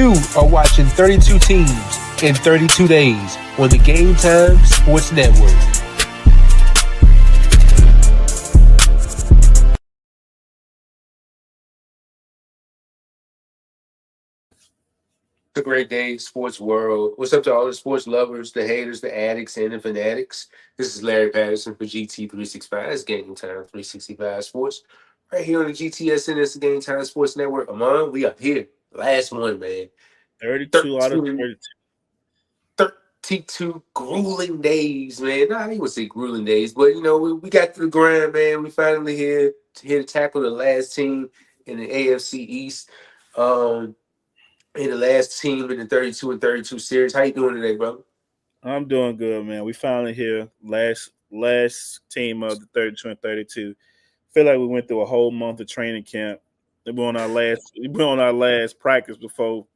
You are watching 32 teams in 32 days on the Game Time Sports Network. It's a great day, sports world. What's up to all the sports lovers, the haters, the addicts, and the fanatics? This is Larry Patterson for GT365. It's Game Time 365 Sports. Right here on the GTSN, it's the Game Time Sports Network. Amon, we up here. Last one, man. 32 out of 13, 32. 32 grueling days, man. Nah, I ain't gonna say grueling days, but we got through the grind, man. We finally here to tackle the last team in the AFC East. And the last team in the 32 and 32 series. How you doing today, brother? I'm doing good, man. We finally here. Last team of the 32 and 32. Feel like we went through a whole month of training camp. We're on our last practice before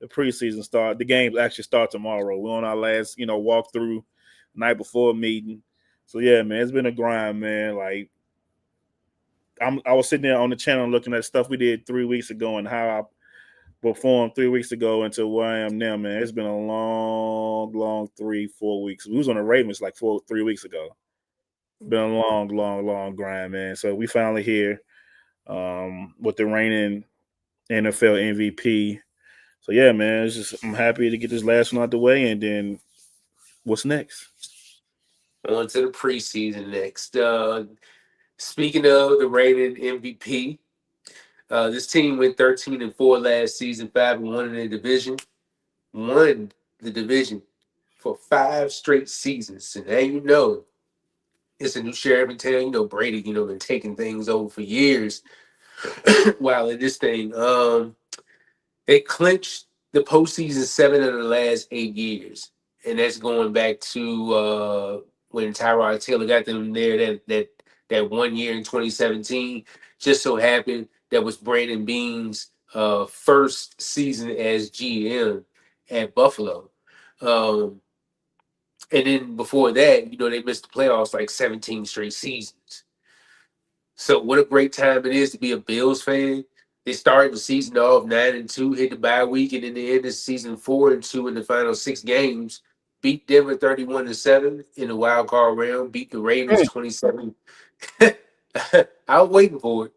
the preseason start. The games actually start tomorrow. We're on our last, walk through night before meeting. So yeah, man, it's been a grind, man. Like I was sitting there on the channel looking at stuff we did 3 weeks ago and how I performed 3 weeks ago into where I am now, man. It's been a long 3-4 weeks. We was on the Ravens like 3 weeks ago. Been a long grind, man. So we finally here with the reigning NFL MVP. So yeah, man, I'm happy to get this last one out the way, and then what's next? On to the preseason next. Speaking of the rated MVP, this team went 13-4 last season, 5-1 in the division. Won the division for 5 straight seasons. And now it's a new sheriff in town. Brady, been taking things over for years while in this thing. They clinched the postseason 7 of the last 8 years. And that's going back to when Tyrod Taylor got them there that 1 year in 2017. Just so happened that was Brandon Beane's first season as GM at Buffalo. And then before that, they missed the playoffs like 17 straight seasons. So what a great time it is to be a Bills fan. They started the season off 9-2, hit the bye week, and then they ended the season 4-2 in the final 6 games. Beat Denver 31-7 in the wild card round. Beat the Ravens 27. I was waiting for it.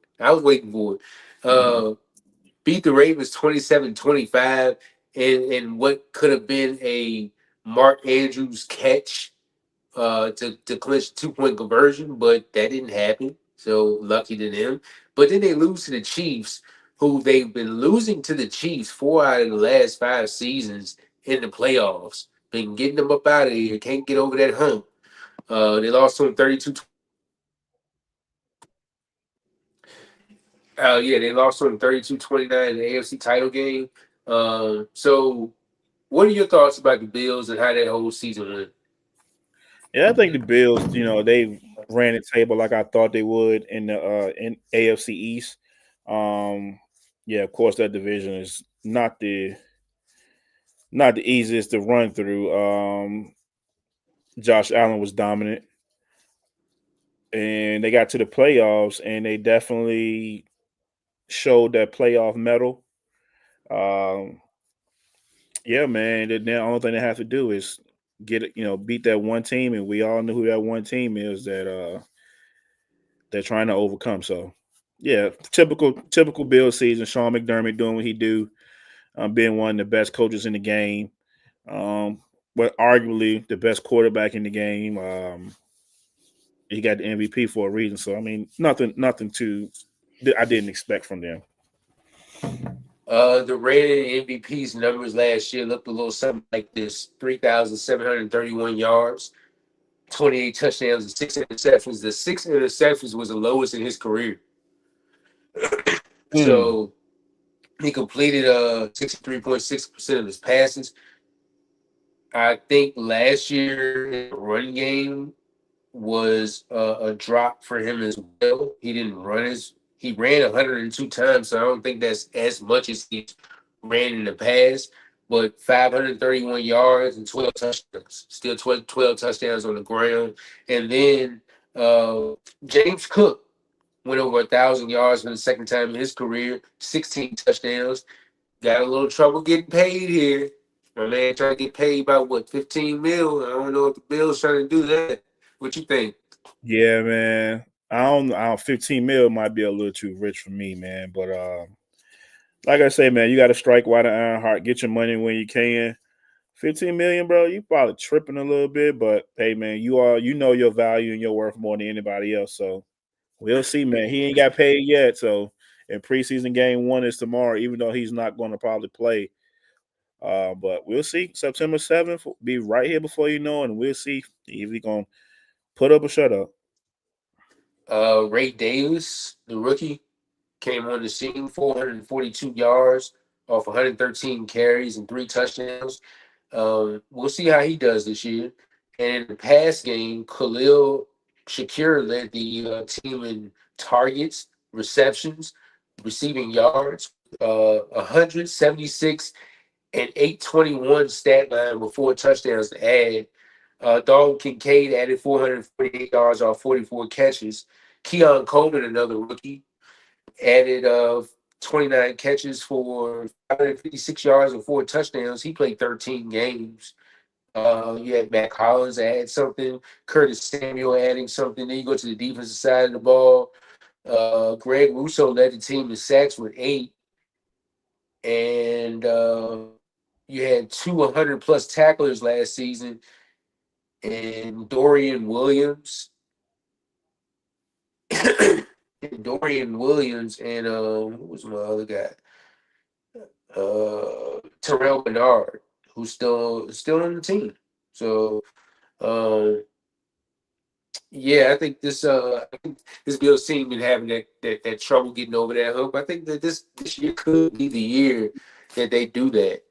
Beat the Ravens 27-25 and what could have been a Mark Andrews catch to clinch 2-point conversion, but that didn't happen. So lucky to them. But then they lose to the Chiefs, who they've been losing to the Chiefs 4 out of the last 5 seasons in the playoffs. Been getting them up out of here. Can't get over that hump. They lost to them 32. They lost to them 32-29 in the AFC title game. So what are your thoughts about the Bills and how that whole season went? Yeah, I think the Bills, they ran the table like I thought they would in the in AFC East. Yeah, of course that division is not the easiest to run through. Josh Allen was dominant, and they got to the playoffs, and they definitely showed that playoff medal. Um, yeah, man. The only thing they have to do is get it, beat that one team, and we all know who that one team is that they're trying to overcome. So, yeah, typical Bill season. Sean McDermott doing what he do, being one of the best coaches in the game, but arguably the best quarterback in the game. He got the MVP for a reason. So, I mean, nothing I didn't expect from them. The rated MVP's numbers last year looked a little something like this: 3,731 yards, 28 touchdowns, and 6 interceptions. The 6 interceptions was the lowest in his career. So he completed 63.6% of his passes. I think last year the run game was a drop for him as well. He ran 102 times, so I don't think that's as much as he's ran in the past. But 531 yards and 12 touchdowns, still 12 touchdowns on the ground. And then James Cook went over 1,000 yards for the second time in his career, 16 touchdowns. got a little trouble getting paid here. My man trying to get paid about what, 15 mil? I don't know if the Bills trying to do that. What you think? Yeah, man. I don't 15 mil might be a little too rich for me, man. But like I say, man, you got to strike while the iron hot. Get your money when you can. 15 million, bro. You probably tripping a little bit, but hey, man, you know your value and your worth more than anybody else. So we'll see, man. He ain't got paid yet. So in preseason game 1 is tomorrow, even though he's not going to probably play. But we'll see. September 7th will be right here before you know it, and we'll see if he's gonna put up or shut up. Ray Davis, the rookie, came on the scene, 442 yards off 113 carries and 3 touchdowns. We'll see how he does this year. And in the past game, Khalil Shakir led the team in targets, receptions, receiving yards, 176 and 821 stat line with 4 touchdowns to add. Dalton Kincaid added 448 yards off 44 catches. Keon Coleman, another rookie, added 29 catches for 556 yards and 4 touchdowns. He played 13 games. You had Matt Collins add something, Curtis Samuel adding something. Then you go to the defensive side of the ball. Greg Russo led the team in sacks with 8. And you had 200 plus tacklers last season. And Dorian Williams. Dorian Williams and who was my other guy? Terrell Bernard, who's still on the team. So yeah, I think this Bills team been having that trouble getting over that hump. I think that this year could be the year that they do that.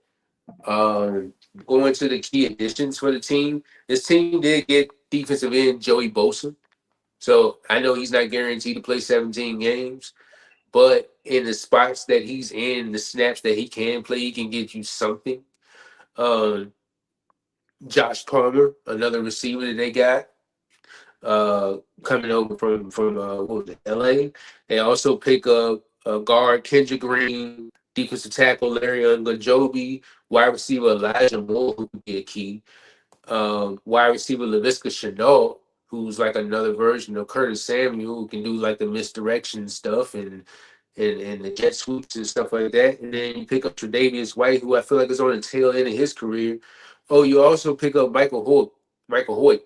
Going to the key additions for the team, this team did get defensive end Joey Bosa. So I know he's not guaranteed to play 17 games, but in the spots that he's in, the snaps that he can play, he can get you something. Um, Josh Palmer, another receiver that they got, coming over from what was it, LA. They also pick up guard Kendrick Green, defensive tackle Larry Ogunjobi, wide receiver Elijah Moore, who could be a key. Wide receiver Laviska Shenault, who's like another version of Curtis Samuel, who can do like the misdirection stuff and the jet sweeps and stuff like that. And then you pick up Tre'Davious White, who I feel like is on the tail end of his career. Oh, you also pick up Michael Hoyt,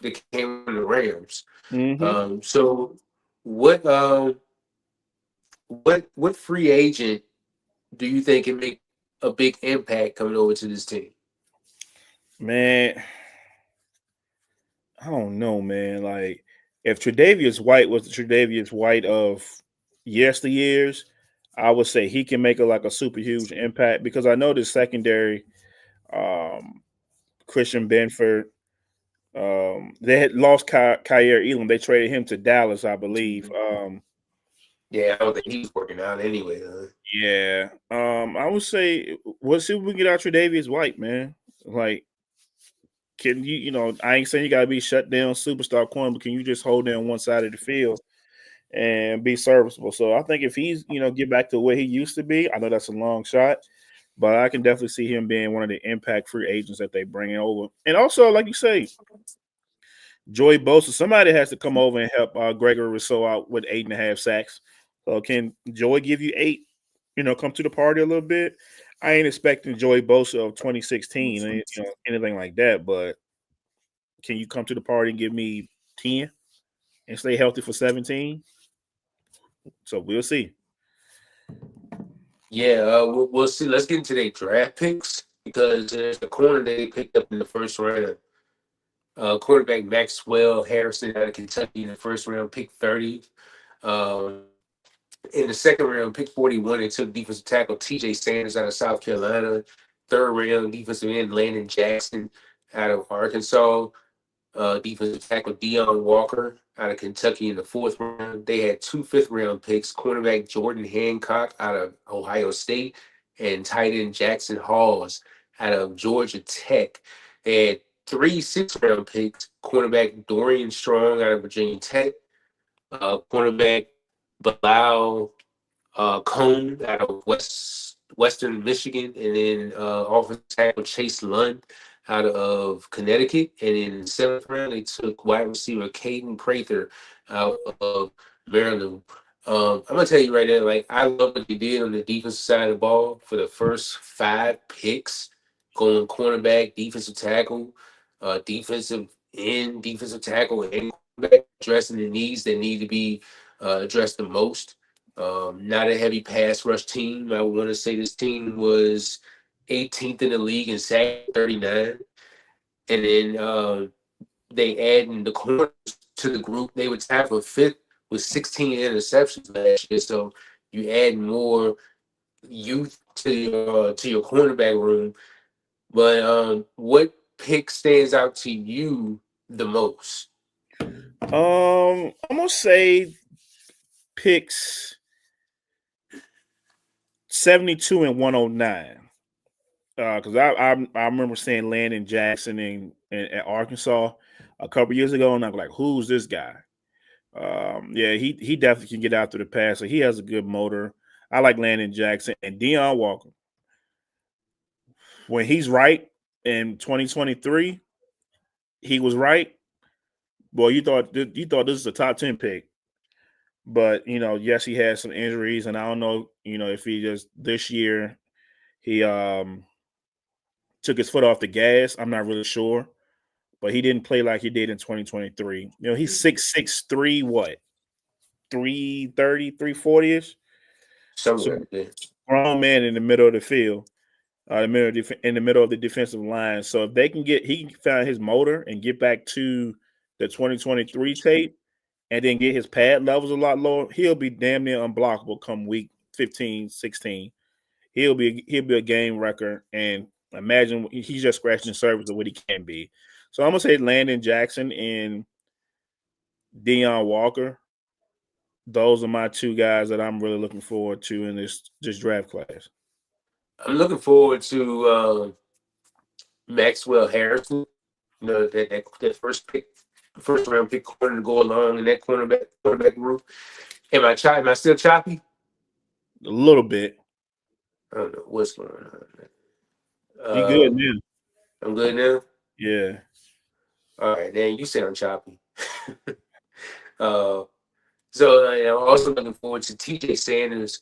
that came from the Rams. Mm-hmm. So what free agent do you think can make a big impact coming over to this team? Man, I don't know, man. Like, if Tre'Davious White was the Tre'Davious White of yesteryears, I would say he can make like a super huge impact because I know the secondary, um, Christian Benford, they had lost Kyer Elam. They traded him to Dallas, I believe. Yeah, I don't think he's working out anyway. Yeah. I would say we'll see if we can get out Tre'Davious White, man. Like, can you, I ain't saying you gotta be shut down superstar corner, but can you just hold down one side of the field and be serviceable? So I think if he's, get back to where he used to be, I know that's a long shot, but I can definitely see him being one of the impact free agents that they bring over. And also, like you say, Joey Bosa, somebody has to come over and help Gregory Rousseau out with 8.5 sacks. So can Joey give you 8? Come to the party a little bit. I ain't expecting Joey Bosa of 2016, anything like that. But can you come to the party and give me 10 and stay healthy for 17? So we'll see. Yeah, we'll see. Let's get into their draft picks because there's a corner that they picked up in the first round. Quarterback Maxwell Harrison out of Kentucky in the first round, pick 30. Um, in the second round, pick 41, they took defensive tackle TJ Sanders out of South Carolina. Third round, defensive end Landon Jackson out of Arkansas. Defensive tackle Deion Walker out of Kentucky in the fourth round. They had 2 fifth-round picks, cornerback Jordan Hancock out of Ohio State and tight end Jackson Halls out of Georgia Tech. They had 3 sixth-round picks, cornerback Dorian Strong out of Virginia Tech, cornerback Bilal Cone out of Western Michigan, and then offensive tackle Chase Lund out of Connecticut, and then in the seventh round they took wide receiver Caden Prather out of Maryland. I'm gonna tell you right now, like I love what they did on the defensive side of the ball for the first 5 picks, going cornerback, defensive tackle, defensive end, defensive tackle, and quarterback, addressing the needs that need to be addressed the most. Not a heavy pass rush team. I want to say this team was 18th in the league in sack 39, and then they add in the corners to the group. They were tied for fifth with 16 interceptions last year. So you add more youth to your cornerback room. But what pick stands out to you the most? I'm gonna say picks 72 and 109. Because I remember seeing Landon Jackson in Arkansas a couple years ago, and I'm like, who's this guy? Yeah, he definitely can get after the passer. He has a good motor. I like Landon Jackson and Deion Walker. When he's right in 2023, he was right. Boy, you thought this is a top 10 pick, but yes, he had some injuries, and I don't know, if he just this year he took his foot off the gas. I'm not really sure, but he didn't play like he did in 2023. He's 6'6", what, 330, 340 ish. So Somewhere there. grown man in the middle of the field, in the middle of the defensive line. So if he can find his motor and get back to the 2023 tape, and then get his pad levels a lot lower, he'll be damn near unblockable come week 15, 16. He'll be a game wrecker, and imagine he's just scratching the surface of what he can be. So I'm gonna say Landon Jackson and Deion Walker. Those are my two guys that I'm really looking forward to in this draft class. I'm looking forward to Maxwell Harrison. That first round pick corner to go along in that quarterback group. Am I still choppy? A little bit. I don't know what's going on. You good now? I'm good now. Yeah. All right, then you sound choppy. So I'm also looking forward to TJ Sanders,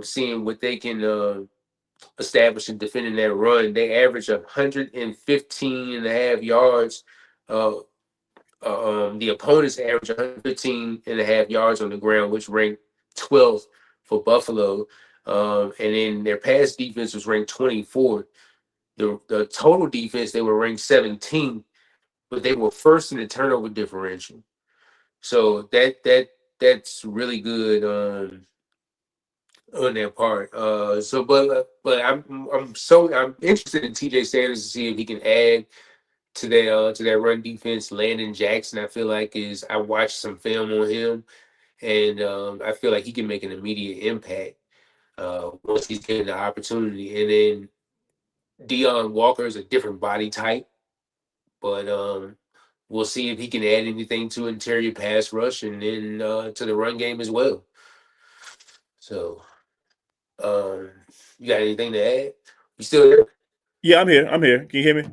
seeing what they can establish and defending that run. They average 115 and a half yards. The opponents average 115 and a half yards on the ground, which ranked 12th for Buffalo. And then their pass defense was ranked 24th. The total defense, they were ranked 17th, but they were first in the turnover differential. So that's really good on their part. But I'm interested in TJ Sanders to see if he can add to that run defense. Landon Jackson, I feel like I watched some film on him, and I feel like he can make an immediate impact once he's given the opportunity. And then Deion Walker is a different body type, but we'll see if he can add anything to interior pass rush and then to the run game as well. So, you got anything to add? You still there? Yeah, I'm here. Can you hear me?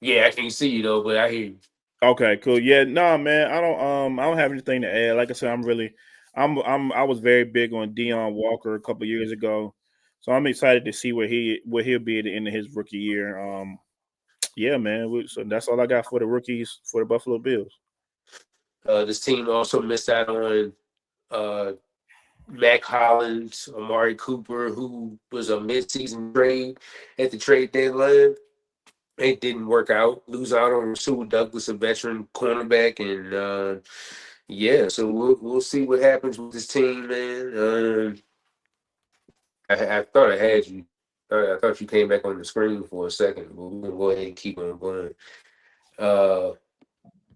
Yeah, I can't see you though, but I hear you. Okay, cool. Yeah, no, man, I don't have anything to add. Like I said, I was very big on Deion Walker a couple years ago, so I'm excited to see where he'll be at the end of his rookie year. Yeah, man. So that's all I got for the rookies for the Buffalo Bills. This team also missed out on Mac Hollins, Amari Cooper, who was a midseason trade at the trade deadline. It didn't work out. Lose out on Rasul Douglas, a veteran cornerback, and yeah. So we'll see what happens with this team, man. I thought I had you. I thought you came back on the screen for a second, but we're gonna go ahead and keep on going.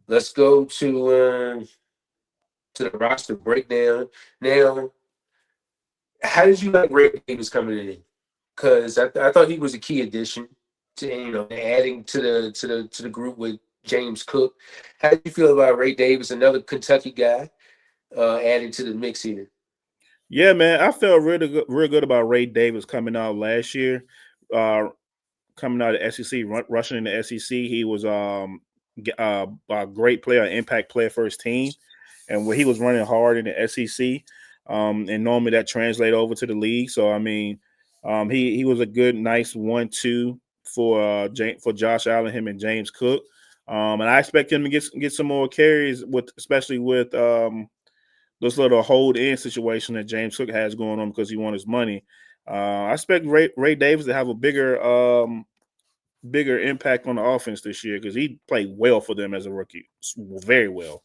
Let's go to the roster breakdown now. How did you like Ray Davis coming in? Because I thought he was a key addition to adding to the group with James Cook. How do you feel about Ray Davis, another Kentucky guy, adding to the mix here? Yeah, man, I felt real good about Ray Davis coming out last year. Uh, Coming out of the SEC, rushing in the SEC, he was a great player, an impact player for his team, and when he was running hard in the SEC, and normally that translate over to the league. So I mean, he was a good, nice 1-2 for for Josh Allen, him and James Cook, and I expect him to get some more carries with, especially with this little hold in situation that James Cook has going on because he won his money. I expect Ray Davis to have a bigger impact on the offense this year because he played well for them as a rookie, very well.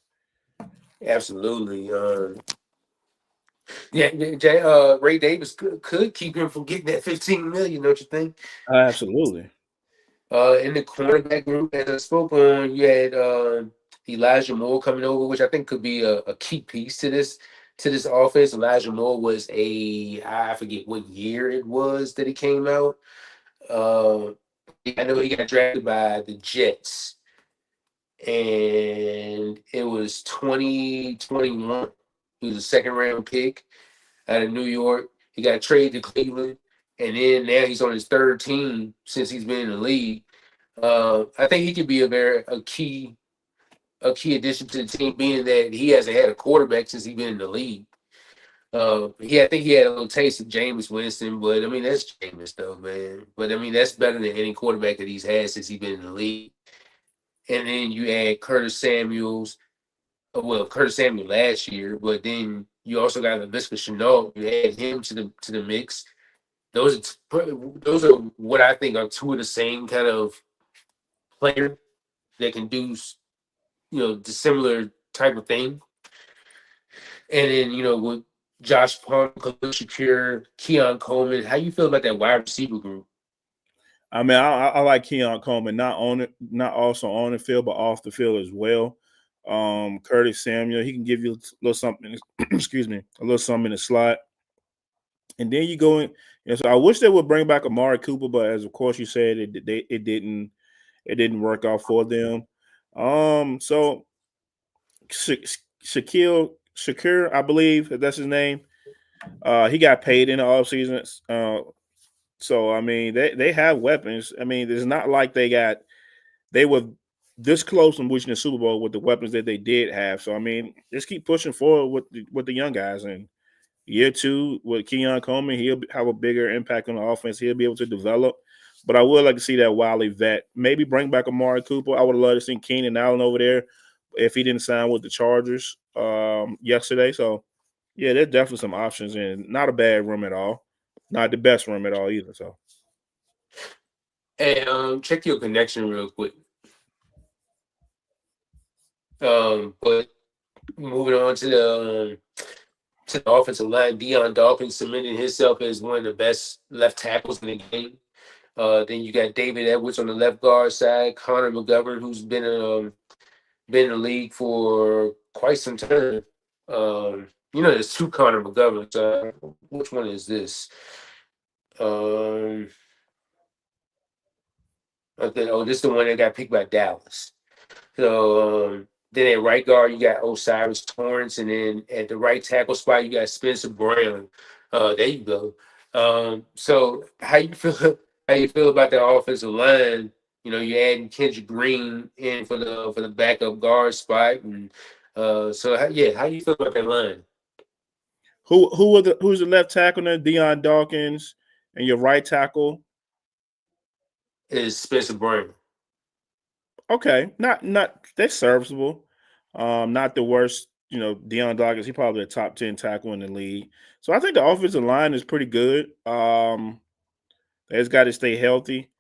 Absolutely. Ray Davis could keep him from getting that 15 million. Don't you think? Absolutely. In the cornerback group, as I spoke on, you had Elijah Moore coming over, which I think could be a key piece to this offense. Elijah Moore was I forget what year it was that he came out. Uh, I know he got drafted by the Jets, and it was 2021. He was a second round pick out of New York. He got traded to Cleveland, and then now he's on his third team since he's been in the league. I think he could be a key addition to the team, being that he hasn't had a quarterback since he's been in the league. I think he had a little taste of Jameis Winston, but I mean that's Jameis though, man. But I mean that's better than any quarterback that he's had since he's been in the league. And then you add Curtis Samuels. Well, Curtis Samuel last year, but then you also got Laviska Shenault. You add him to the mix. Those are what I think are two of the same kind of player that can do the similar type of thing. And then with Josh Palmer, Khalil Shakir, Keon Coleman, how you feel about that wide receiver group? I mean, I like Keon Coleman, not also on the field, but off the field as well. Curtis Samuel, he can give you a little something. Excuse me, a little something in the slot, and then you go in. So I wish they would bring back Amari Cooper, but as of course you said, it didn't work out for them. So Shakir, I believe that's his name. He got paid in the offseason. So I mean, they have weapons. I mean, it's not like they were this close from reaching the Super Bowl with the weapons that they did have. So I mean, just keep pushing forward with the young guys. And year two with Keon Coleman, he'll have a bigger impact on the offense. He'll be able to develop. But I would like to see that Wiley vet. Maybe bring back Amari Cooper. I would have loved to see Keenan Allen over there if he didn't sign with the Chargers yesterday. So yeah, there's definitely some options and not a bad room at all. Not the best room at all either. So Hey, check your connection real quick. But moving on to the offensive line, Deion Dawkins cemented himself as one of the best left tackles in the game. Then you got David Edwards on the left guard side, Connor McGovern, who's been in the league for quite some time. There's two Connor McGoverns. Which one is this? Um, this is the one that got picked by Dallas. So then at right guard you got Osiris Torrance, and then at the right tackle spot you got Spencer Brown. There you go. So how you feel? How you feel about the offensive line? You adding Kendrick Green in for the backup guard spot, and how you feel about that line? who's the left tackle there? Deion Dawkins, and your right tackle. Is Spencer Brown? Okay, not that's serviceable. Not the worst. Deion Dawkins, he probably a top 10 tackle in the league. So I think the offensive line is pretty good. They just got to stay healthy,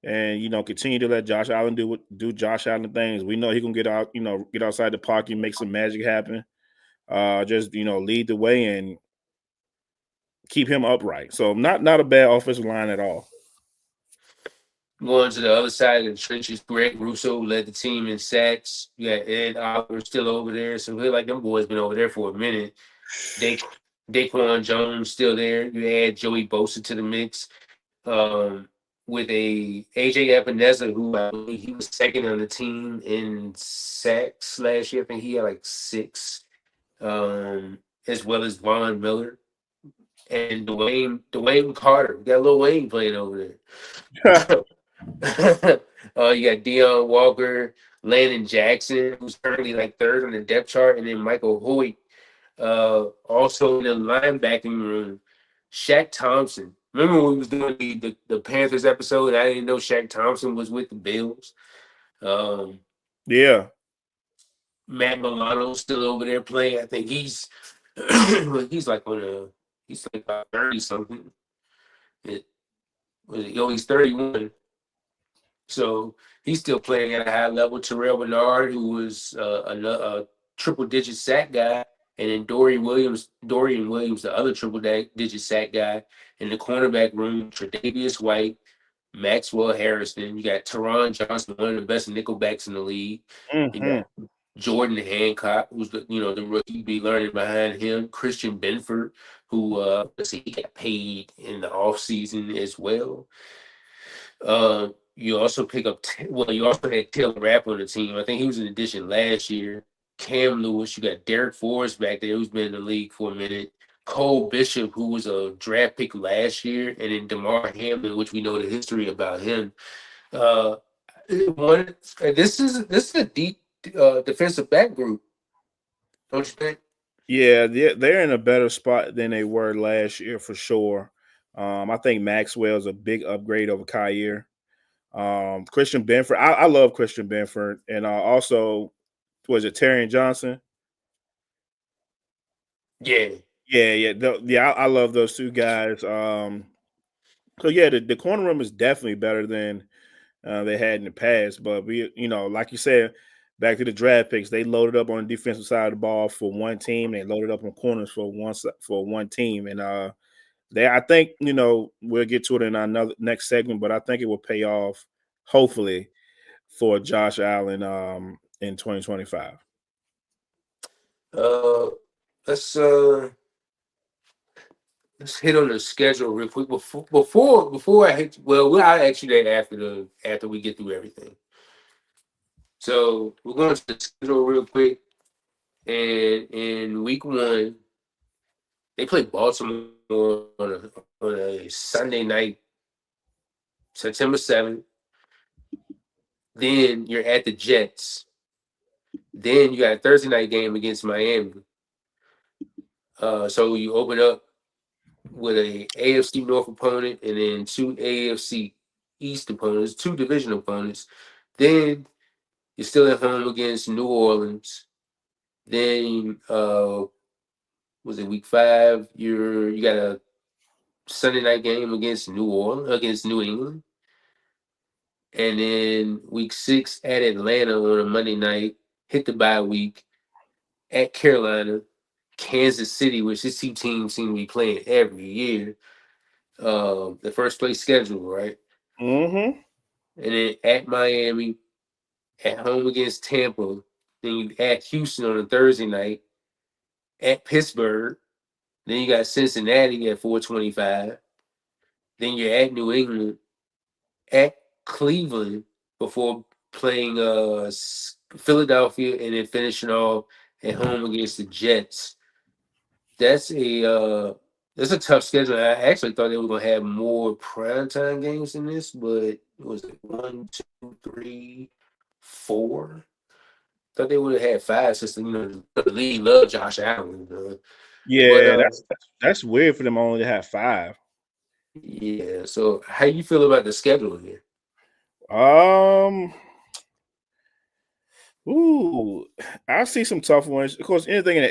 and continue to let Josh Allen do Josh Allen things. We know he can get out, get outside the pocket, make some magic happen. Just lead the way and keep him upright. So not a bad offensive line at all. Going to the other side of the trenches, Greg Russo led the team in sacks. You got Ed Oliver still over there, so we like them boys been over there for a minute. Daquan Jones still there. You add Joey Bosa to the mix, with a AJ Epineza, who I believe he was second on the team in sacks last year. I think he had like 6, as well as Von Miller. and Dwayne Carter. You got Lil Wayne playing over there. You got Deion Walker, Landon Jackson, who's currently like third on the depth chart, and then Michael Hoyt. Also in the linebacking room, Shaq Thompson. Remember when we was doing the Panthers episode? I didn't know Shaq Thompson was with the Bills. Um, Yeah. Matt Milano's still over there playing. I think he's he's like he's like about 30 something. It was he's 31. So he's still playing at a high level. Terrell Bernard, who was a triple digit sack guy, and then Dorian Williams, the other triple digit sack guy. In the cornerback room, Tre'Davious White, Maxwell Harrison. You got Teron Johnson, one of the best nickelbacks in the league. You Mm-hmm. got Jordan Hancock, who's the rookie be learning behind him. Christian Benford, who let's see, he got paid in the offseason as well. You also pick up you also had Taylor Rapp on the team. I think he was an addition last year. Cam Lewis, you got Derek Forrest back there, who's been in the league for a minute. Cole Bishop, who was a draft pick last year, and then DeMar Hamlin, which we know the history about him. Uh, this is a deep defensive back group, don't you think? Yeah, they're in a better spot than they were last year for sure. I think Maxwell's a big upgrade over Kyer. Christian Benford, I love Christian Benford, and also was it Terry Johnson? Yeah. Yeah. I love those two guys. So yeah, the corner room is definitely better than they had in the past. But like you said, back to the draft picks, they loaded up on the defensive side of the ball for one team. They loaded up on corners for one team, and I think we'll get to it in another next segment, but I think it will pay off, hopefully, for Josh Allen in 2025. Uh, let's let's hit on the schedule real quick before I hit. Well, I'll ask you that after we get through everything. So we're going to the schedule real quick, and in week one, they play Baltimore on a Sunday night, September 7th. Then you're at the Jets. Then you got a Thursday night game against Miami. So you open up with a AFC North opponent and then two AFC East opponents, two division opponents. Then you're still at home against New Orleans. Then was it week 5? You got a Sunday night game against New England. And then week 6 at Atlanta on a Monday night, hit the bye week at Carolina, Kansas City, which this two teams seem to be playing every year. The first place schedule, right? Mm-hmm. And then at Miami, at home against Tampa, then you at Houston on a Thursday night, at Pittsburgh, then you got Cincinnati at 425, then you're at New England, at Cleveland before playing Philadelphia, and then finishing off at home against the Jets. That's a tough schedule. I actually thought they were gonna have more primetime games than this, but it was like 1, 2, 3, 4. Thought they would have had 5 since the league loved Josh Allen. But Yeah, that's weird for them only to have 5. yeah. So how you feel about the schedule here? Um, ooh, I see some tough ones. Of course, anything in the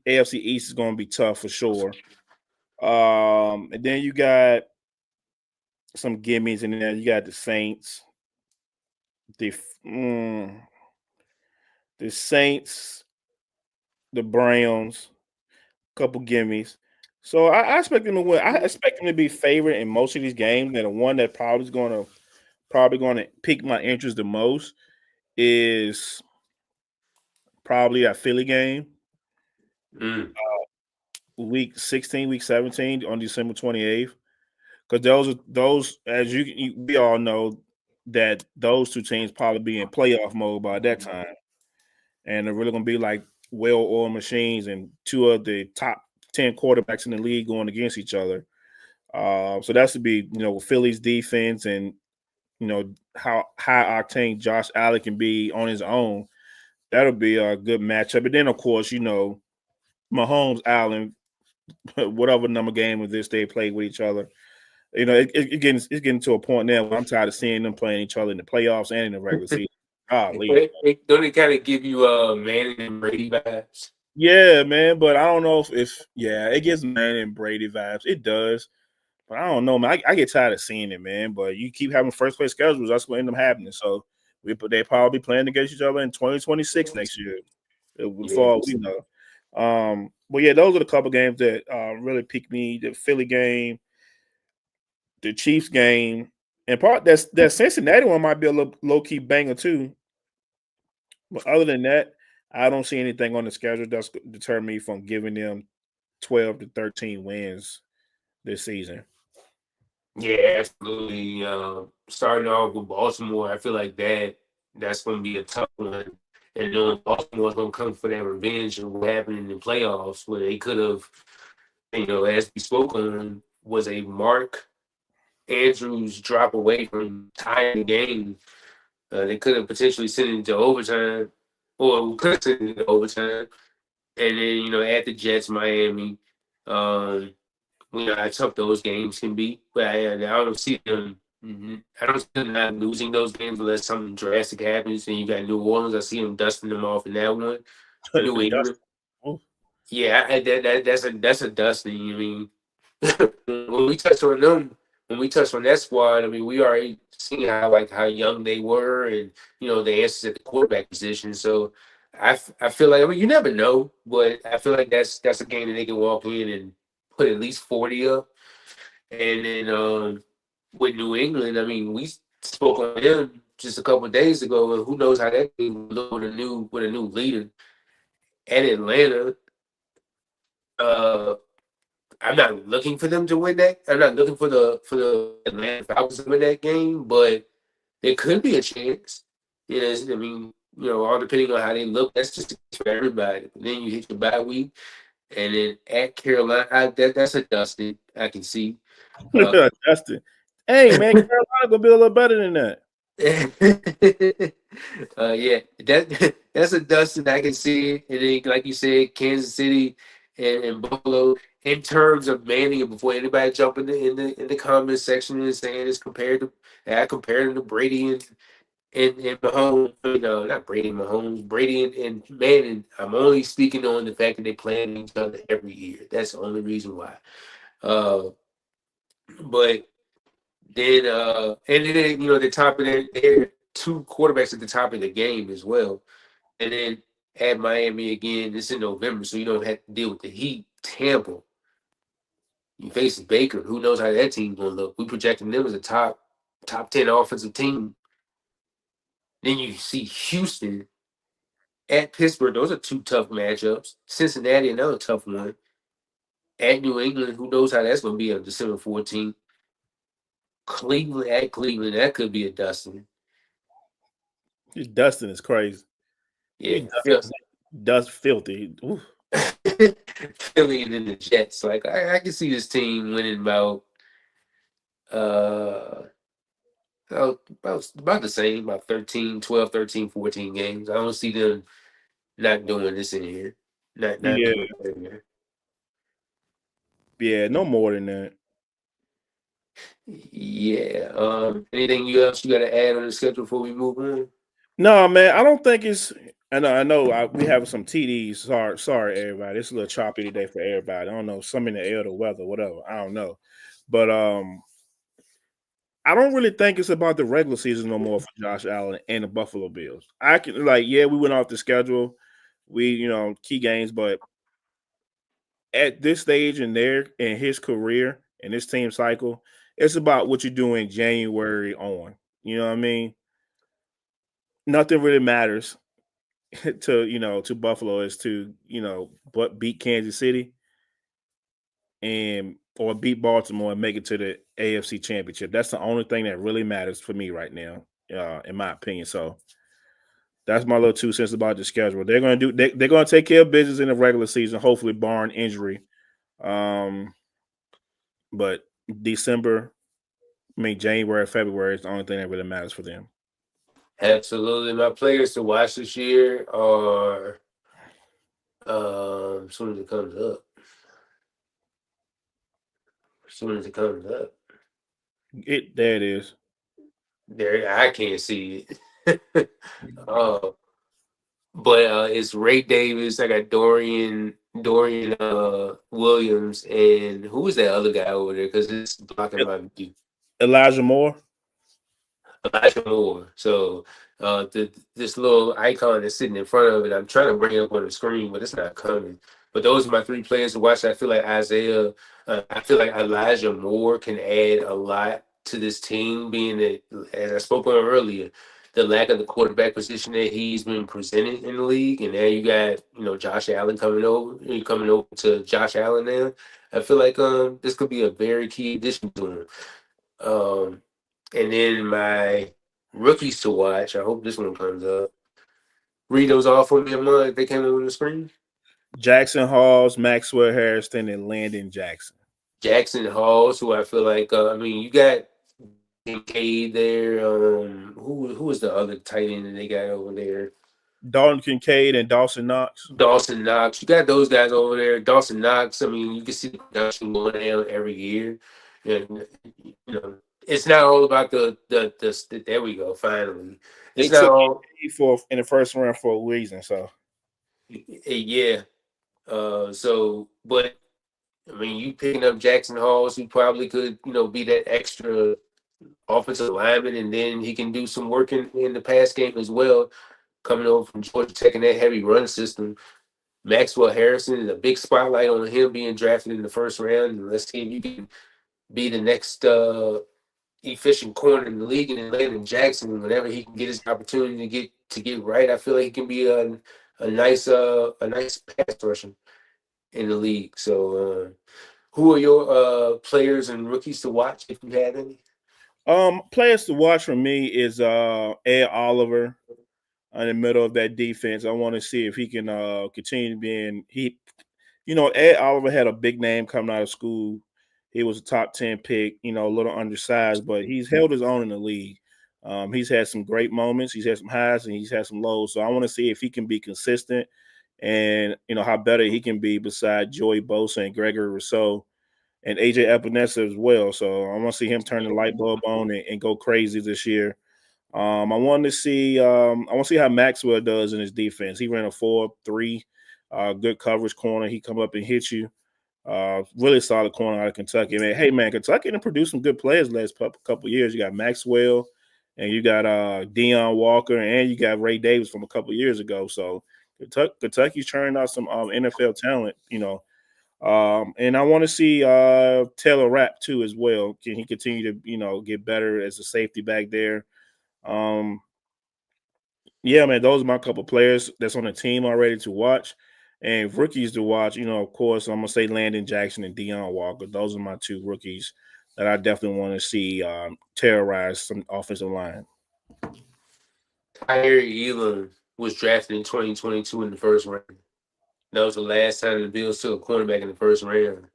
AFC East is going to be tough for sure. And then you got some gimmies in there. You got the Saints, the mm, the Saints, the Browns, couple gimmies. So I expect them to win. I expect them to be favored in most of these games. And the one that probably going to pique my interest the most is probably that Philly game, Mm. week 16, week 17 on December 28th. Because those as we all know that those two teams probably be in playoff mode by that time, and they're really going to be like well-oiled machines and two of the top 10 quarterbacks in the league going against each other. So that's to be, Philly's defense and, how high octane Josh Allen can be on his own. That'll be a good matchup. And then, of course, Mahomes, Allen, whatever number game of this they play with each other. It's getting to a point now where I'm tired of seeing them playing each other in the playoffs and in the regular season. Golly. Don't it kind of give you Manning and Brady vibes? Yeah, man, but I don't know if it gives Manning and Brady vibes. It does. But I don't know, man. I get tired of seeing it, man. But you keep having first place schedules, that's what end up happening. So they probably playing against each other in 2026 next year. For all we know. But yeah, those are the couple games that really piqued me. The Philly game, the Chiefs game, and part that Cincinnati one might be a little low key banger too. But other than that, I don't see anything on the schedule that's deter me from giving them 12 to 13 wins this season. Yeah, absolutely. Starting off with Baltimore, I feel like that's going to be a tough one. And then Baltimore's going to come for that revenge of what happened in the playoffs, where they could have, as we spoke on, was a Mark Andrews drop away from tying the game. They could have potentially sent it into overtime, or could have sent it into overtime. And then, at the Jets, Miami, how tough those games can be. But I don't see them. I don't see them not losing those games unless something drastic happens. And you got New Orleans. I see them dusting them off in that one. New England. Yeah, that's a dusting. I mean, when we touch on them, when we touch on that squad, I mean, we already seen how young they were, and the answers at the quarterback position. So I feel like, I mean, you never know, but I feel like that's a game that they can walk in and put at least 40 up. And then with New England, I mean, we spoke on them just a couple of days ago, and who knows how that team will look with a new leader at Atlanta. I'm not looking for them to win that. I'm not looking for the Atlanta Falcons to win that game, but it could be a chance. I mean, all depending on how they look. That's just for everybody. And then you hit your bye week, and then at Carolina, that's a dusting. I can see. Dustin. Hey man, Carolina gonna be a little better than that. Yeah, that's a dusting I can see. And then, like you said, Kansas City and Buffalo. In terms of Manning, before anybody jump in the comment section and saying it's I compared them to Brady and Mahomes. Not Brady and Mahomes, Brady and Manning. I'm only speaking on the fact that they play each other every year. That's the only reason why. But then and then the top of their two quarterbacks at the top of the game as well. And then at Miami again, it's in November, so you don't have to deal with the heat. Tampa, you face Baker. Who knows how that team's gonna look? We projecting them as a top 10 offensive team. Then you see Houston at Pittsburgh. Those are two tough matchups. Cincinnati, another tough one. At New England, who knows how that's gonna be on December 14th. Cleveland at Cleveland, that could be a dusting. Dustin is crazy. Yeah, Dust filthy. Ooh. Philly and then the Jets. Like I can see this team winning about the same, about 12, 13, 14 games. I don't see them not doing this in here. Not Yeah. doing it in here. Yeah, no more than that. Yeah. Anything else you got to add on the schedule before we move on? No, man, I don't think it's. I know. We have some TDs. Sorry, everybody. It's a little choppy today for everybody. I don't know. Some in the air, the weather, whatever. I don't know, but I don't really think it's about the regular season no more for Josh Allen and the Buffalo Bills. I can we went off the schedule. We key games, but at this stage in his career and his team cycle, it's about what you do in January on. You know what I mean? Nothing really matters to Buffalo is to but beat Kansas City or beat Baltimore and make it to the AFC Championship. That's the only thing that really matters for me right now, in my opinion. So that's my little 2 cents about the schedule. They're gonna take care of business in the regular season, hopefully barring injury. But December, January, February is the only thing that really matters for them. Absolutely. My players to watch this year are as soon as it comes up. As soon as it comes up. There it is. There I can't see it. But it's Ray Davis. I got Dorian Williams, and who is that other guy over there? Because it's blocking my view. Elijah Moore. Elijah Moore. So this little icon that's sitting in front of it, I'm trying to bring it up on the screen, but it's not coming. But those are my three players to watch. I feel like I feel like Elijah Moore can add a lot to this team, being that, as I spoke on earlier, the lack of the quarterback position that he's been presented in the league, and now you got Josh Allen coming over. You're coming over to Josh Allen now. I feel like this could be a very key addition to him. And then my rookies to watch. I hope this one comes up. Read those off for me, Amon, if they came over the screen. Jackson Halls, Maxwell Harrison, and Landon Jackson. Jackson Halls, who I feel like, you got Kincaid there. Who is the other tight end that they got over there? Dalton Kincaid and Dawson Knox. Dawson Knox. You got those guys over there. Dawson Knox, you can see the production going down every year. And, it's not all about the there we go, finally. It's not all in the first round for a reason, so. Yeah. But you picking up Jackson Halls, who probably could, be that extra offensive lineman, and then he can do some work in the pass game as well, coming over from Georgia Tech in that heavy run system. Maxwell Harrison is a big spotlight on him being drafted in the first round, and let's see if you can be the next efficient corner in the league. And then Landon Jackson, whenever he can get his opportunity to get right, I feel like he can be a nice pass rusher in the league. So, who are your players and rookies to watch if you had any? Players to watch for me is Ed Oliver in the middle of that defense. I want to see if he can continue being Ed Oliver had a big name coming out of school. He was a top 10 pick, a little undersized, but he's held his own in the league. He's had some great moments. He's had some highs and he's had some lows. So I want to see if he can be consistent and, how better he can be beside Joey Bosa and Gregory Rousseau and AJ Epinesa as well. So I want to see him turn the light bulb on and go crazy this year. I want to see how Maxwell does in his defense. He ran a 4-3, good coverage corner. He come up and hit you. Really solid corner out of Kentucky. Man, Kentucky done produced some good players the last couple of years. You got Maxwell, and you got Deion Walker, and you got Ray Davis from a couple of years ago. So Kentucky's churning out some NFL talent, and I want to see Taylor Rapp too as well. Can he continue to get better as a safety back there? Yeah, man, those are my couple players that's on the team already to watch. And rookies to watch, of course, I'm going to say Landon Jackson and Deion Walker. Those are my two rookies that I definitely want to see terrorize some offensive line. Tyre Elam was drafted in 2022 in the first round. That was the last time the Bills took a cornerback in the first round.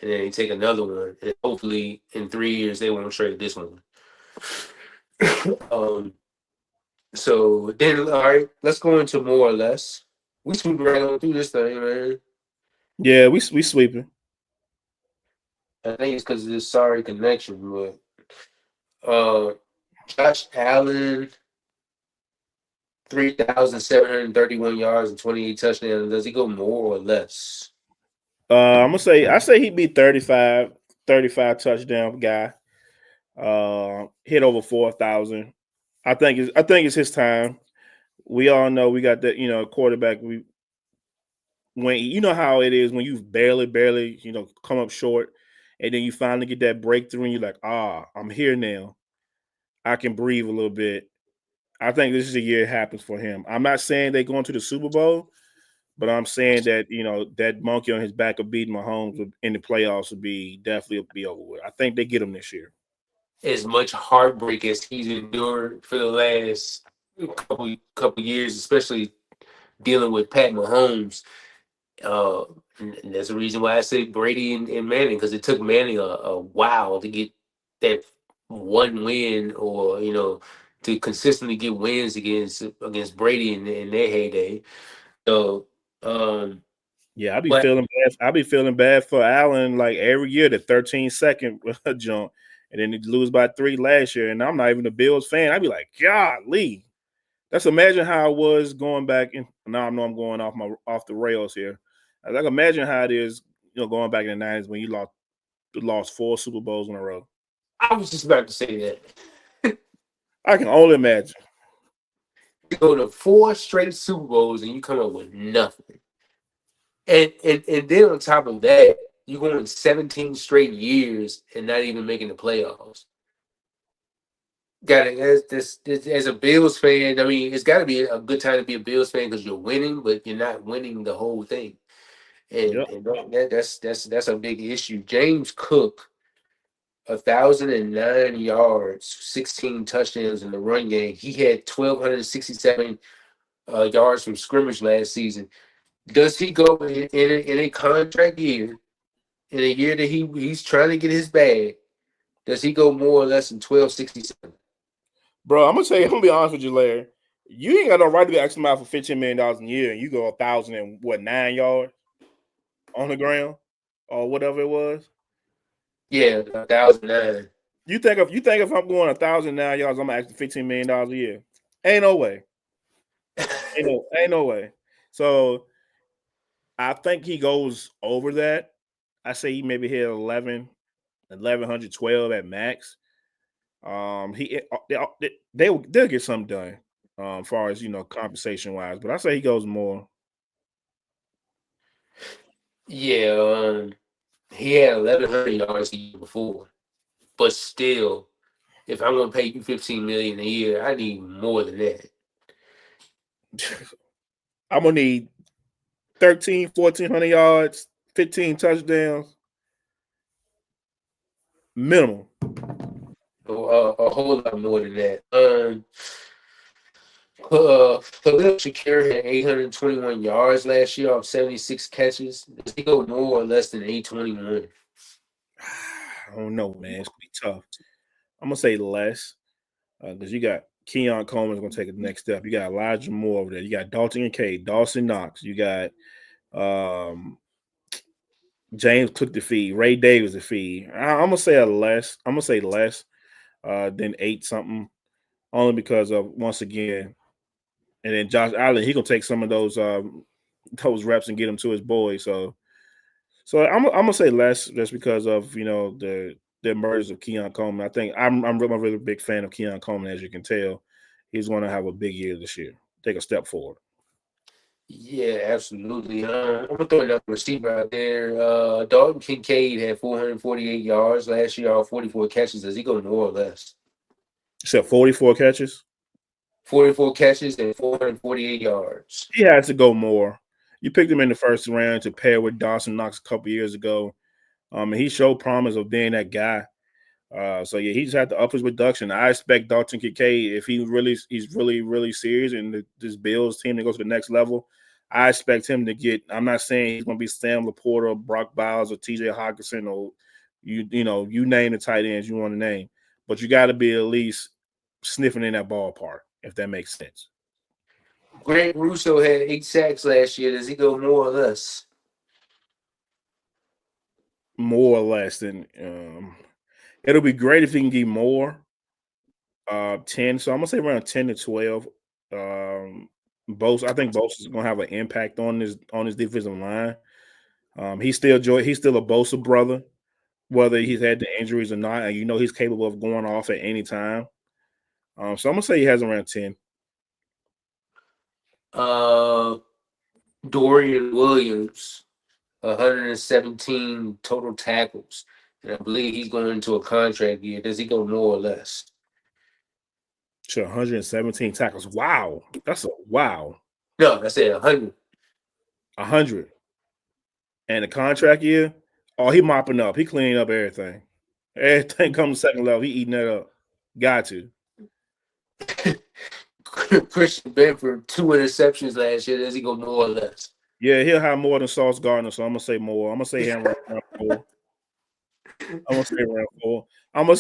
And then they take another one. And hopefully in 3 years they won't trade this one. So then, all right, let's go into more or less. We sweep right on through this thing, man. Yeah, we sweeping. I think it's because of this sorry connection, but Josh Allen, 3,731 yards and 28 touchdowns. Does he go more or less? I say he'd be 35 touchdown guy. Hit over 4,000. I think it's his time. We all know we got that, quarterback. When you know how it is when you barely, come up short, and then you finally get that breakthrough, and you're like, I'm here now. I can breathe a little bit. I think this is a year it happens for him. I'm not saying they're going to the Super Bowl, but I'm saying that that monkey on his back of beating Mahomes in the playoffs would definitely be over with. I think they get him this year. As much heartbreak as he's endured for the last couple years, especially dealing with Pat Mahomes, And that's the reason why I say Brady and Manning, because it took Manning a while to get that one win, or to consistently get wins against Brady in their heyday. So, Yeah, but I be feeling bad for Allen like every year, the 13-second jump, and then he lose by 3 last year. And I'm not even a Bills fan. I'd be like, golly. Let's imagine how it was going back in. Now I know I'm going off the rails here. Like imagine how it is, going back in the 90s when you lost 4 Super Bowls in a row. I was just about to say that. I can only imagine. You go to 4 straight Super Bowls and you come up with nothing. And then on top of that, you're going 17 straight years and not even making the playoffs. Got it. As a Bills fan, I mean, it's got to be a good time to be a Bills fan because you're winning, but you're not winning the whole thing. And Yep. that's a big issue. James Cook, 1,009 yards, 16 touchdowns in the run game. He had 1,267 yards from scrimmage last season. Does he go in a contract year, in a year that he's trying to get his bag? Does he go more or less than 1,267? Bro, I'm gonna be honest with you, Larry. You ain't got no right to be asking about for $15 million a year, and you go 1,009 yards on the ground or whatever it was. Yeah, 1,009. You think if I'm going 1,009 yards, I'm gonna ask $15 million a year? Ain't no way. Ain't no way. So I think he goes over that. I say he maybe hit 1,112 at max. They'll get something done. As far as compensation wise, but I say he goes more. Yeah, he had 1,100 yards the year before, but still, if I'm gonna pay you 15 million a year, I need more than that. I'm gonna need 1,400 yards, 15 touchdowns, minimum. A whole lot more than that. Khalil Shakir had 821 yards last year off 76 catches. Does he go more or less than 821? I don't know, man. It's gonna be tough. I'm gonna say less because you got Keon Coleman's gonna take the next step. You got Elijah Moore over there. You got Dalton and Cade, Dawson Knox. You got James took the feed. Ray Davis the feed. I'm gonna say less. I'm gonna say less than 8 something, only because of once again, and then Josh Allen he gonna take some of those reps and get them to his boys. So I'm gonna say less just because of the emergence of Keon Coleman. I think I'm a really big fan of Keon Coleman, as you can tell. He's going to have a big year this year. Take a step forward. Yeah, absolutely. I'm gonna throw another receiver out there. Dalton Kincaid had 448 yards last year off 44 catches. Does he go more or less? You said 44 catches. 44 catches and 448 yards. He has to go more. You picked him in the first round to pair with Dawson Knox a couple years ago. And he showed promise of being that guy. So yeah, he just had to up his production. I expect Dalton Kincaid, if he's really serious and this Bills team to go to the next level, I expect him to get. I'm not saying he's going to be Sam Laporta, or Brock Bowers, or T.J. Hawkinson, or you name the tight ends you want to name, but you got to be at least sniffing in that ballpark, if that makes sense. Greg Russo had 8 sacks last year. Does he go more or less? More or less than. It'll be great if he can get more. 10. So I'm gonna say around 10 to 12. I think Bosa is gonna have an impact on his defensive line. He's still a Bosa brother, whether he's had the injuries or not, and he's capable of going off at any time. So I'm gonna say he has around 10. Dorian Williams, 117 total tackles, and I believe he's going into a contract year. Does he go more or less? Sure, 117 tackles. Wow, that's a wow. No, I said 100. 100. And the contract year, he mopping up. He cleaning up everything. Everything comes second level. He eating that up. Got to. Christian Benford, 2 interceptions last year. Does he go more or less? Yeah, he'll have more than Sauce Gardner, so I'm gonna say more. I'm gonna say him around 4. I'm gonna say around 4. I'm gonna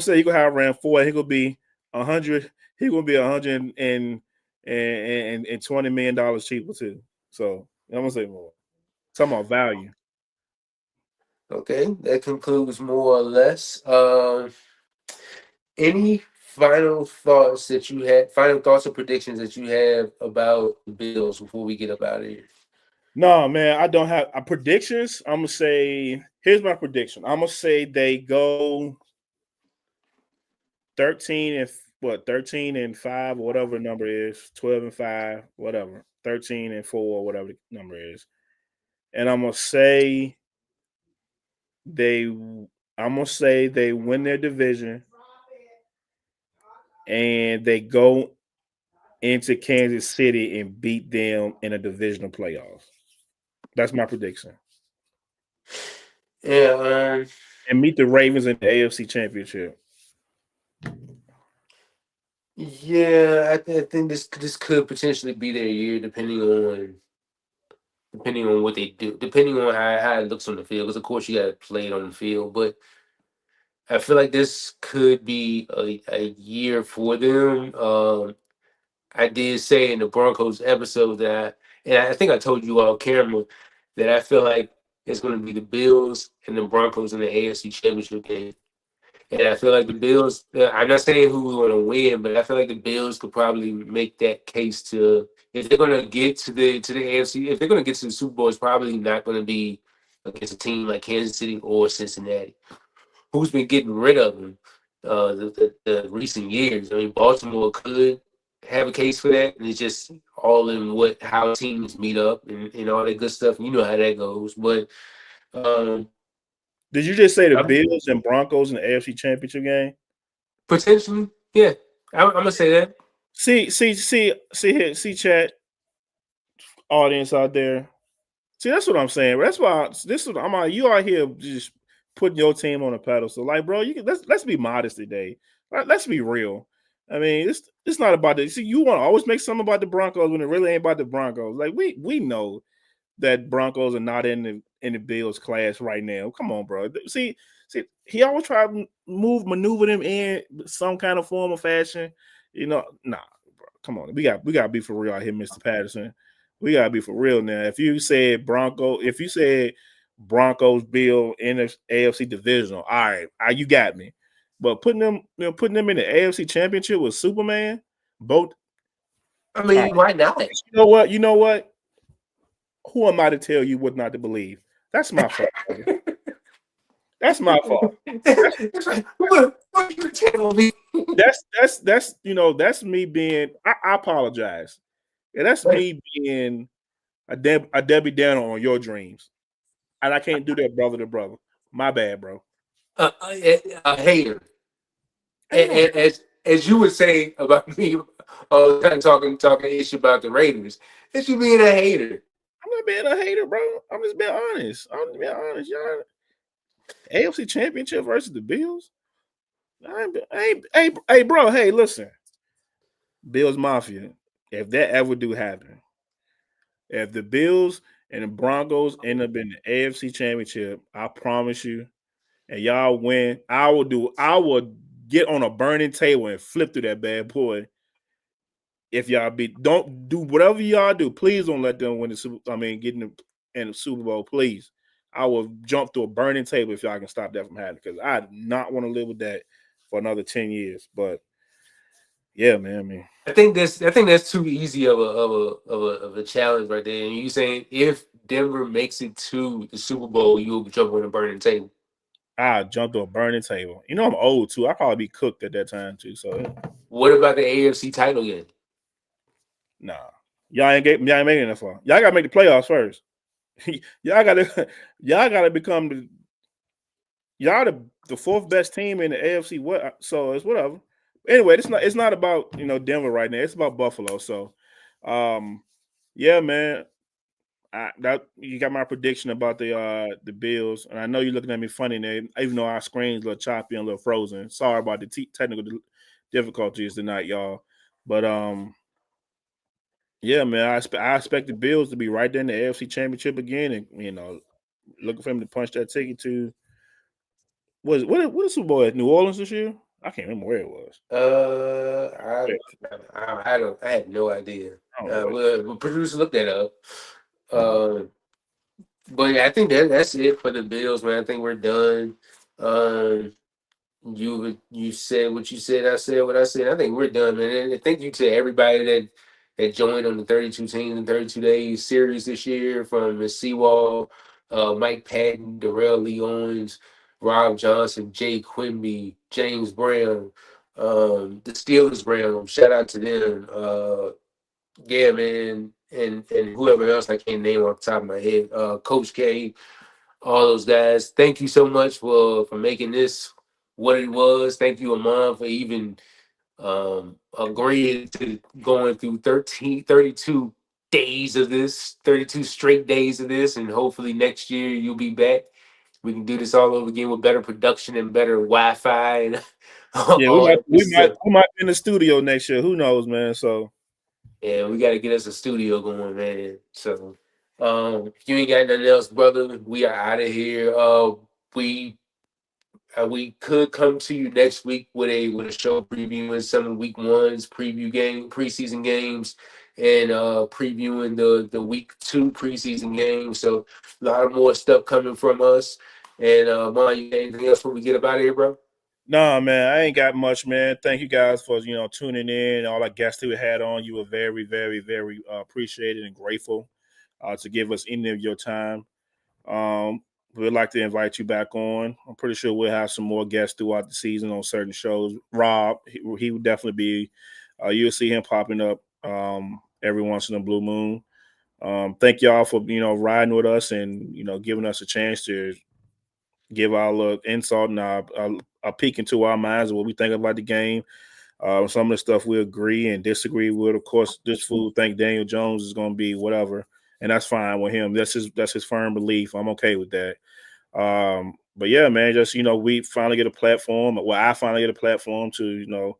say he gonna have around 4. He gonna be 100. He gonna be 120 million dollars cheaper too. So I'm gonna say more. Talking about value. Okay, that concludes more or less. Any final thoughts that you had? Final thoughts or predictions that you have about the Bills before we get up out of here? No, man, I don't have predictions. I'm gonna say here's my prediction. I'm gonna say they go 13 and 5, or whatever the number is, 12 and 5, whatever, 13 and 4, whatever the number is. And I'm gonna say they win their division and they go into Kansas City and beat them in a divisional playoffs. That's my prediction. Yeah, And meet the Ravens in the AFC Championship. yeah. I think this could potentially be their year, depending on what they do, depending on how it looks on the field. Because of course you got to play it on the field, but I feel like this could be a year for them. I did say in the Broncos episode and I think I told you all camera that I feel like it's going to be the Bills and the Broncos in the AFC Championship game. And I feel like the Bills. I'm not saying who's going to win, but I feel like the Bills could probably make that case to if they're going to get to the AFC. If they're going to get to the Super Bowl, it's probably not going to be against a team like Kansas City or Cincinnati, who's been getting rid of them the recent years. I mean, Baltimore could have a case for that, and it's just all in how teams meet up and all that good stuff. You know how that goes, but. Did you just say the Bills and Broncos in the AFC Championship game? Potentially, yeah. I'm gonna say that. See, chat audience out there. See, that's what I'm saying. That's why you out here just putting your team on a pedestal. Like, bro, let's be modest today. Let's be real. I mean, it's not about this. See, you want to always make something about the Broncos when it really ain't about the Broncos. Like, we know that Broncos are not in the Bills class right now. Come on, bro. See, he always try to maneuver them in some kind of form or fashion. Nah, bro. Come on. We got to be for real out here, Mr. Patterson. We gotta be for real now. If you said Broncos Bill in the AFC divisional, all right, you got me. But putting them in the AFC Championship with Superman, both. I mean, why not? You know what? Who am I to tell you what not to believe? That's my fault. That's my fault. What you tell me? That's me being. I apologize. And that's me being a Debbie Downer on your dreams, and I can't do that brother to brother. My bad, bro. A hater. As you would say about me all the time, talking issue about the Raiders, it's you being a hater. I'm not being a hater, bro. I'm just being honest. Y'all. AFC Championship versus the Bills. Hey, bro. Hey, listen. Bills Mafia. If that ever do happen, if the Bills and the Broncos end up in the AFC Championship, I promise you, and y'all win, I will get on a burning table and flip through that bad boy. If y'all don't do whatever y'all do, please don't let them win the Super. I mean, getting in the Super Bowl, please. I will jump through a burning table if y'all can stop that from happening, because I do not want to live with that for another 10 years. But yeah, man. I mean, I think that's too easy of a challenge right there. And you saying if Denver makes it to the Super Bowl, you'll jump on a burning table. I jumped to a burning table. You know, I'm old too. I probably be cooked at that time too. So what about the AFC title game? Nah. Y'all ain't making it that far. Y'all gotta make the playoffs first. y'all gotta become the fourth best team in the AFC. What? So it's whatever. Anyway, it's not about Denver right now. It's about Buffalo. So, yeah, man. You got my prediction about the Bills, and I know you're looking at me funny there, even though our screen's a little choppy and a little frozen. Sorry about the technical difficulties tonight, y'all. But Yeah, man. I expect the Bills to be right there in the AFC Championship again, and looking for him to punch that ticket to what is Super Bowl at New Orleans this year? I can't remember where it was. I Yeah, I had no idea. I don't know what. Well, producer looked that up. Uh, but yeah, I think that's it for the Bills, man. I think we're done. Um, you said what you said. I said what I said. I think we're done, man. And thank you to everybody that joined on the 32 teams and 32 days series this year, from Miss Seawall, Mike Patton, Darrell Lee Owens, Rob Johnson, Jay Quimby, James Brown, the Steelers Brown. Shout out to them. Yeah, man, and whoever else I can't name off the top of my head. Coach K, all those guys. Thank you so much for making this what it was. Thank you, Amon, for even agreeing to going through 32 days of this, 32 straight days of this, and hopefully next year you'll be back. We can do this all over again with better production and better Wi-Fi and Yeah, we all might that good stuff. be in the studio next year. Who knows, man? So Yeah, we got to get us a studio going, man. So, if you ain't got nothing else, brother, we are out of here. We we could come to you next week with a show previewing some of the week ones preseason games, and previewing the week two preseason games. So a lot of more stuff coming from us. And Mon, you got anything else before we get up out of here, bro? nah, man, I ain't got much, man. Thank you guys for tuning in. All our guests who we had on, you were very, very, very appreciated and grateful to give us any of your time. Um, we'd like to invite you back on. I'm pretty sure we'll have some more guests throughout the season on certain shows. Rob, he would definitely be. You'll see him popping up every once in a blue moon. Thank y'all for riding with us and giving us a chance to give our little insult and our peek into our minds of what we think about the game. Some of the stuff we agree and disagree with. Of course, this fool think Daniel Jones is going to be whatever, and that's fine with him. That's his firm belief. I'm okay with that. But yeah, man, just we finally get a platform. Well, I finally get a platform to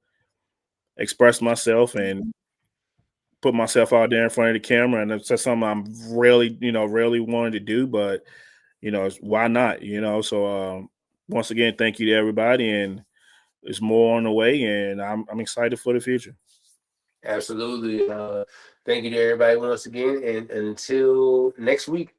express myself and put myself out there in front of the camera, and that's something I'm really wanted to do. But why not? So once again, thank you to everybody, and there's more on the way, and I'm excited for the future. Absolutely. Thank you to everybody once again, and until next week.